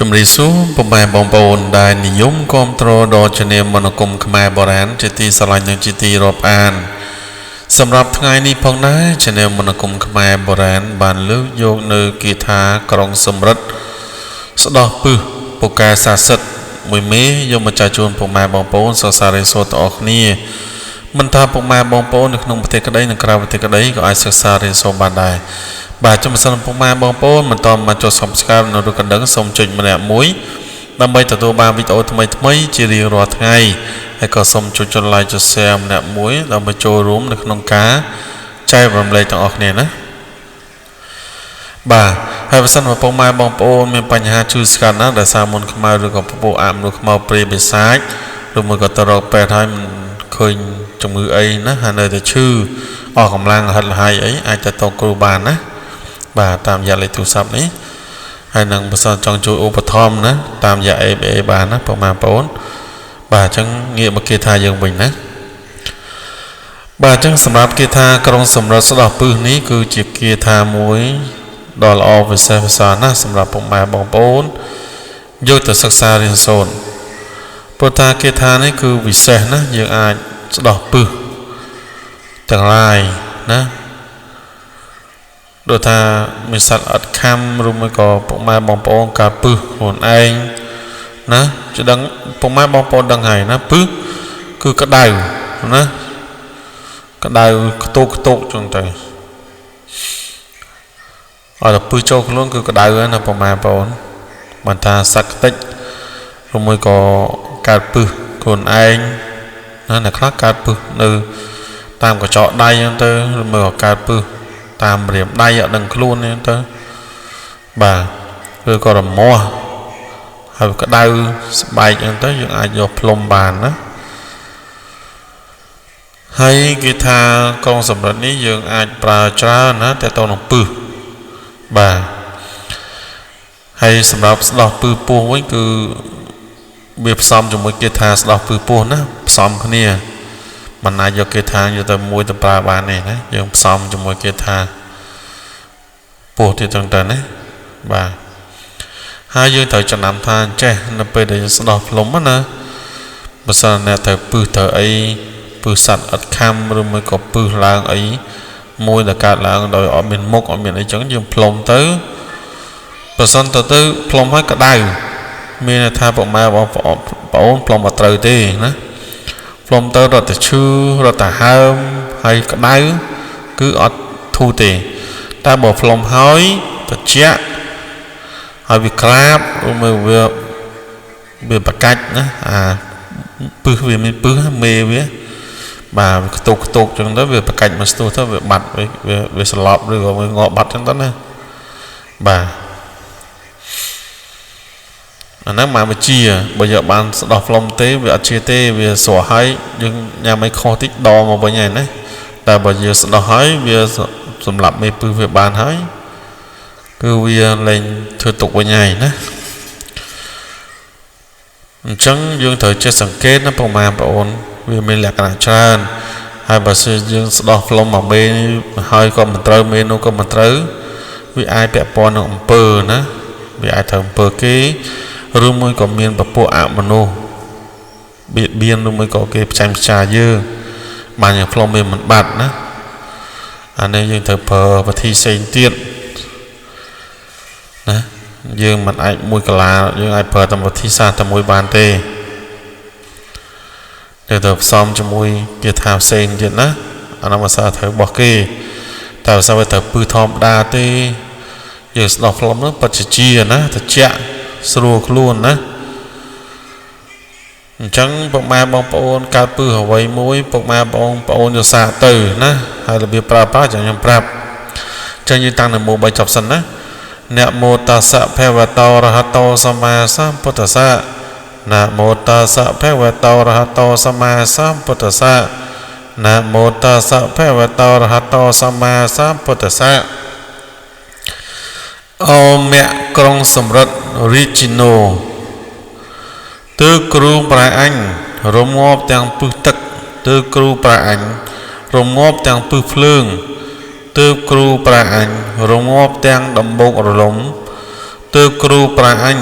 ជំរាបសួរពុកម៉ែបងប្អូនដែលនិយមគាំទ្រដល់ជំនាញមនោគមខ្មែរបុរាណជាទីស្រឡាញ់និងជាទីរាប់អានសម្រាប់ថ្ងៃនេះផងដែរជំនាញមនោគមខ្មែរបុរាណបានលើកយកនៅគាថាក្រុងសំរិទ្ធស្ដោះពឹសពូកែសាសិទ្ធមួយមេយកមកចែកជូនពុកម៉ែបងប្អូនសិក្សារៀនសូត្រទាំងអស់គ្នាមិនថាពុកម៉ែបងប្អូននៅក្នុងប្រទេសក្តីនិងក្រៅប្រទេសក្តីក៏អាចសិក្សារៀនសូត្របានដែរបាទជំរាបសួរពុកម៉ែបងប្អូនបន្តមកចុះ Subscribe នៅរូបកណ្ដឹងសូមចុចម្នាក់មួយដើម្បីទទួលបានវីដេអូថ្មីៗជារៀងរាល់ថ្ងៃហើយក៏សូមចុច Like ចុច Share ម្នាក់មួយដើម្បីចូលរួមនៅក្នុងការចែករំលែកទាំងអស់គ្នាណាបាទហើយបើសិនមកពុកម៉ែបងប្អូនមានបញ្ហាឈឺស្កាត់ណាដែលសារមុនខ្មៅឬក៏ពពោះអាមនុស្សខ្មៅព្រាយបិសាចឬមួយក៏ទៅរកពេទ្យហើយមិនឃើញជំងឺអីណាហើយនៅតែឈឺអស់កម្លាំងហិតលហើយអីអាចទៅគ្រូបានណាបាទតាមរយៈលេខទូរស័ព្ទនេះហើយនឹងបើសិនចង់ជួយឧបត្ថម្ភណាតាមរយៈ ABA បានណាពុកម៉ែបងប្អូនបាទអញ្ចឹងងាកមកគាថាយើងវិញណាបាទអញ្ចឹងសម្រាប់គាថាក្រុងសំរិទ្ធស្ដោះពឹសនេះគឺជាគាថាមួយដ៏ល្អវិសេសវិសាលណាស់សម្រាប់ពុកម៉ែបងប្អូនយកទៅសិក្សារៀនសូត្រព្រោះថាគាថានេះគឺវិសេសណាយើងអាចស្ដោះពឹសទាំងឡាយណាដូចថាមានសត្វអត់ខំឬមួយក៏ពុកម៉ែបងប្អូនការពឹសខ្លួនឯងណាจะដឹងពុកម៉ែបងប្អូនដឹងហើយណាពឹសគឺក្តៅណាក្តៅខ្ទោកចឹងទៅអត់ពឹសចូលខ្លួនគឺក្តៅណាពុកម៉ែបងប្អូនមិនថាសត្វខ្ទេចឬមួយក៏ការពឹសខ្លួនឯងណាអ្នកខ្លះការពឹសនៅតាមកញ្ចក់ដៃហ្នឹងទៅឬមួយក៏ការពឹសតាមរៀមដៃអត់ដឹងខ្លួននេះទៅបាទឬក៏រមាស់ហើយក្តៅស្បែកហ្នឹងទៅយើងអាចយកផ្លុំបានណាហើយគេថាក្រុងសំរិទ្ធនេះយើងអាចប្រើច្រើនណាតែទៅនឹងពឹសបាទហើយសម្រាប់ស្ដោះពឹសពោះវិញគឺវាផ្សំជាមួយគេថាស្ដោះពឹសពោះណាផ្សំគ្នាមិនអាចយកគេថាយកទៅមួយទៅប្រើបានទេណាយើងផ្សំជាមួយគេថាពោះទៀតទៅណាបាទហើយយើងត្រូវចំណាំថាចេះនៅពេលដែលយើងស្ដោះផ្លុំណាបើសិនអ្នកត្រូវពឹសត្រូវអីពឹសសัตว์អត់ខំឬមួយក៏ពឹសឡើងអីមួយដែលកើតឡើងដោយអត់មានមុខអត់មានអីចឹងយើងផ្លុំទៅបើសិនទៅផ្លុំឲ្យក្តៅមានថាពុកម៉ែបងប្អូនផ្លុំអត់ត្រូវទេណាផ្លុំទៅរត់តែឈឺរត់តែហើមហើយក្តៅគឺអត់ធូរទេតែបើផ្លុំហើយត្រជាក់ហើយវាក្រាបឬមើលវាប្រកាច់ណាអាពឹសវាមានពឹសមេវាបាទខ្ទោកចឹងទៅវាប្រកាច់មកស្ទុះទៅវាបាត់វាស្លាប់ឬក៏វាងក់បាត់ចឹងទៅណាបាទអាហ្នឹងមកវិជាបើយកបានស្ដោះផ្លុំទេវាអត់ជាទេវាស្រស់ហើយយើងញ៉ាំអីខុសតិចដកមកវិញហើយណាតែបើយើងស្ដោះហើយវាសម្រាប់មេពឹសវាបានហើយគឺវាលែងធ្វើទុកវិញហើយណាអញ្ចឹងយើងត្រូវចេះសង្កេតណាពុកម៉ែបងប្អូនវាមានលក្ខណៈច្រើនហើយបើសិនយើងស្ដោះផ្លុំមកមេហើយក៏មិនត្រូវមេនោះក៏មិនត្រូវវាអាចពាក់ព័ន្ធនឹងអំពើណាវាអាចត្រូវអំពើគេឬមួយក៏មានពពួកអមនុស្សបៀតបៀនឬមួយក៏គេផ្ចាញ់ផ្ចាយើងបានយ៉ាងផ្លុំវាមិនបាត់ណាអានេះយើងត្រូវប្រើវិធីផ្សេងទៀតណាយើងមិនអាចមួយកលាយើងអាចប្រើតាមវិធីសាស្ត្រតែមួយបានទេទៅផ្សំជាមួយគាថាផ្សេងទៀតណាអានោះភាសាត្រូវរបស់គេតែភាសាវាត្រូវពឹសធម្មតាទេយើងស្ដោះផ្លុំនោះបច្ចជាណាត្រជាក់ស្រួលខ្លួនណាអញ្ចឹងពុកម៉ែបងប្អូនកើតពឹសអ្វីមួយពុកម៉ែបងប្អូនយកសាកទៅណាហើយរបៀបប្រើប្រាស់ចាំខ្ញុំប្រាប់ចឹងយើងតាំងនៅមុខ3ចប់សិនណាណាមោតាសៈភវតោរហតោសម្មាសម្ពុទ្ធស្សៈណាមោតាសៈភវតោរហតោសម្មាសម្ពុទ្ធស្សៈណាមោតាសៈភវតោរហតោសម្មាសម្ពុទ្ធស្សៈអូមៈក្រុងសំរិទ្ធរាជិណូទើគ្រូប្រែអញរងាប់ទាំងពឹសទឹកទើគ្រូប្រែអញរងាប់ទាំងពឹសភ្លើងទើគ្រូប្រែអញរងាប់ទាំងដំបូករលំទើគ្រូប្រែអញ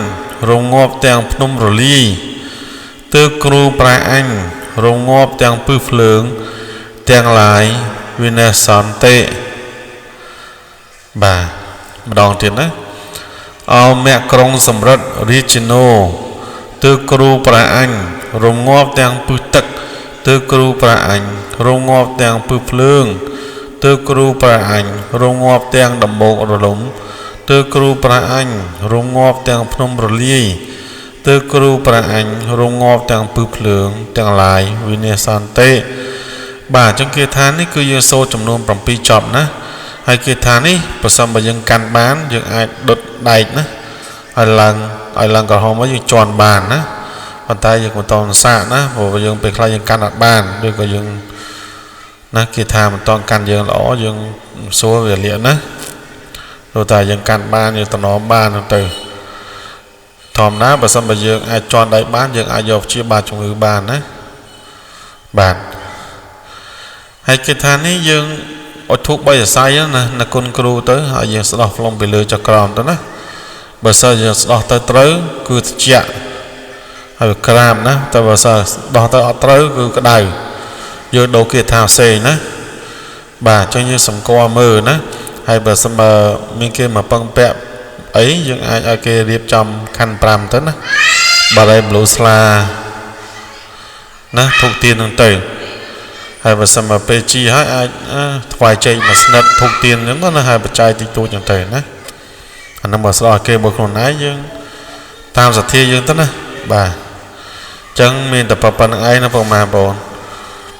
រងងាប់ទាំងភ្នំរលាយទើបគ្រូប្រាអញរងងាប់ទាំងពឹសភ្លើងទាំងឡាយវិនសន្តិបាទម្ដងទៀតណាអោមគ្គក្រុងសម្រិទ្ធរាជណូទើបគ្រូប្រាអញរងងាប់ទាំងពឹសទឹកទើបគ្រូប្រាអញរងងាប់ទាំងពឹសភ្លើងទើបគ្រូប្រាអញរងងាប់ទាំងដំបូករលំទើបគ្រូប្រាអញរងងាប់ទាំងភ្នំរលាយទើបគ្រូប្រាអញរងងាប់ទាំងពឹសភ្លើងទាំងឡាយវិនសន្តិបាទអញ្ចឹងគាថានេះគឺយើងសូត្រចំនួន7ចប់ណាហើយគាថានេះប្រសិនបើយើងកាន់បានយើងអាចដុតដែកណាឲ្យឡើងក្រហមមកយើងជន់បានណាប៉ុន្តែយើងមិនតន់សាកណាព្រោះយើងពេលខ្លះយើងកាន់អត់បានឬក៏យើងណាគាថាមិនតន់កាន់យើងល្អយើងសួរវាលាណាព្រោះតែយើងកាន់បានយើងតំណមបានទៅធម្មតាបើសិនបើយើងអាចជន់ដែកបានយើងអាចយកព្យាបាលជំងឺបានណាបាទហើយគាថានេះយើងអត់ធូប3សរសៃណានគុណគ្រូទៅហើយយើងស្ដោះផ្លុំពីលើចក្រមទៅណាបើសិនយើងស្ដោះទៅត្រូវគឺត្រជាក់ហើយក្រាបណាតែបើសិនស្ដោះទៅអត់ត្រូវគឺក្តៅយើងដូរគាថាផ្សេងណាបាទអញ្ចឹងយើងសម្គាល់មើលណាហើយបើសិនបើមានគេមកពឹងពាក់អីយើងអាចឲ្យគេរៀបចំខណ្ឌ5ទៅណាបារីប្លូស្លាណាធុកទៀនហ្នឹងទៅហើយបើសិនមកពេលជីហើយអាចថ្វាយចេកមួយស្និតធុកទៀនអញ្ចឹងណាហើយបច្ច័យតិចតួចអញ្ចឹងទៅណាអានោះមកស្ដោះគេបើខ្លួនឯងយើងតាមសទ្ធាយើងទៅណាបាទអញ្ចឹងមានតែប៉ុណ្្នឹងឯងណាបងម៉ែបងប្អូន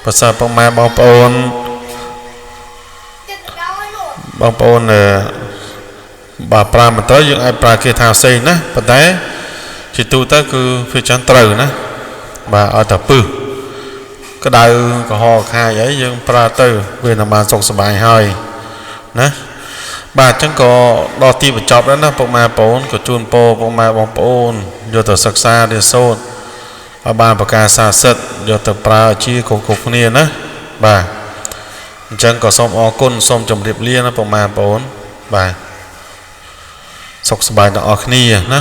ប្រសិនបងម៉ែបងប្អូនបាទប្រើមិនត្រូវយើងអាចប្រើគេថាផ្សេងណាប៉ុន្តែជាទូទៅគឺវាចឹងត្រូវណាបាទឲ្យតែពឹសក្តៅកុហកខាយអីយើងប្រើទៅវានឹងបានសុខសប្បាយហើយណាបាទអញ្ចឹងក៏ដល់ទីបញ្ចប់แล้วណាពុកម៉ែបងប្អូនក៏ជូនពរពុកម៉ែបងប្អូនយកទៅសិក្សារៀនសូត្រឲ្យបានប្រកាសសាសិទ្ធយកទៅប្រើជាគ្រប់គ្នាណាបាទអញ្ចឹងក៏សូមអរគុណសូមជម្រាបលាណាពុកម៉ែបងប្អូនបាទសុខសប្បាយទាំងអស់គ្នាណា